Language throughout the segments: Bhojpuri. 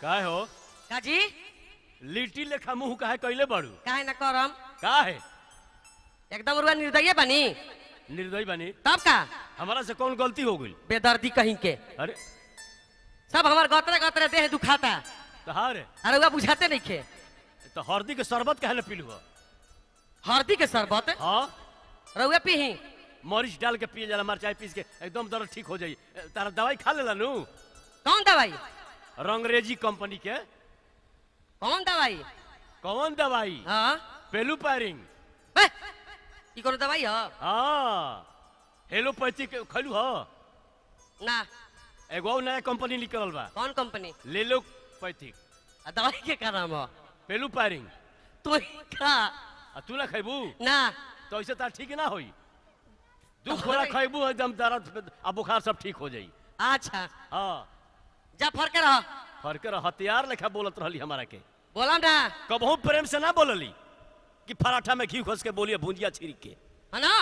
काहे हो काजी लिट्टी लेखा मुंह काहे कइले बाड़ू काहे न करम काहे एकदम रुआ निर्दयी बनी निर्दयी बनी तब का हमारा से कौन गलती हो गई बेदर्दी कहीं के अरे सब हमार गतरे गतरे देह दुखाता तहारे अरे रुआ बुझाते नहीं खे तो हल्दी के शरबत काहे न पीलू हल्दी के शरबत हाँ रुआ पीही मरीच डाल के पिए जाला मरचाई पीस के एकदम दर्द ठीक हो जाई तारा दवाई खा लेला नु कौन दवाई रंगरेजी कंपनी के कौन दवाई कौन दवाई हाँ पेलू पैरिंग ई कोनो दवाई हो हाँ हेलोपैथिक खैलू हो ना एगो नया कंपनी निकलल बा कौन कंपनी लेलोपैथिक दवाई के का नाम हो पेलू पैरिंग तू खा तू ना खैबू ना तो ऐसे तार ठीक ना होई दू खोला खैबू एकदम दर्द आ बुखार सब ठीक हो जाई अच्छा हाँ जा फरके रह फरके हथियार लेखा बोलत रहली हमारा के बोला ना कबहू प्रेम से ना बोलली कि पराठा में घी घोस के बोलिए भुंजिया छिड़क के है ना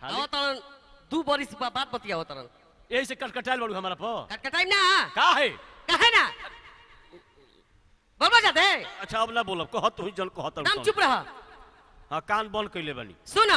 खाली तरन दू बरिस बात बतिया तरन यही से कटकटाइल बाड़ू हमारा पर कटकटाई ना का है काहे ना बोलबा जाते अच्छा अब ना बोलब कहत तू जन कहत नाम चुप रह हाँ कान बंद कइले बानी सुन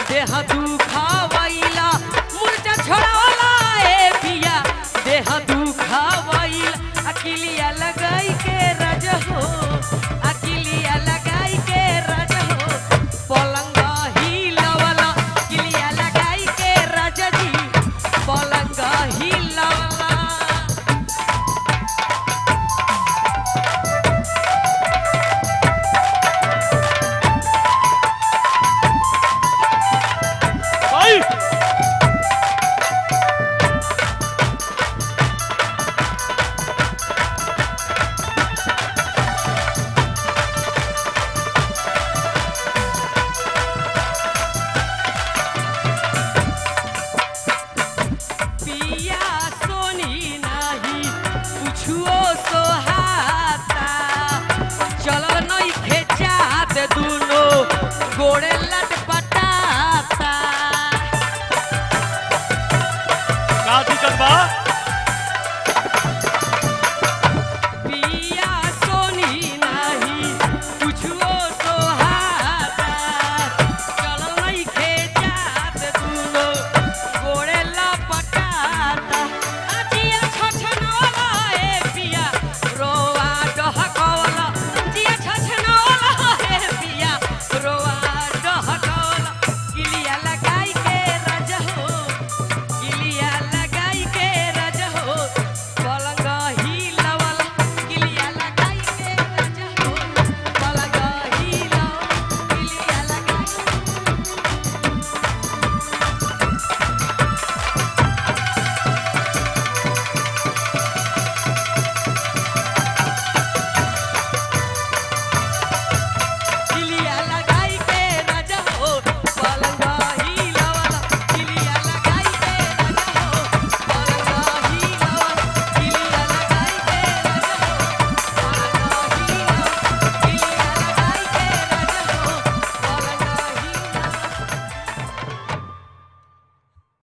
देह दुखावैला मुर्चा छोड़ावला ए पिया सोनी नहीं कुछुओ सोहाता चलो नहीं खेचात दुनो गोड़े लटपटाता का दिक्कत बा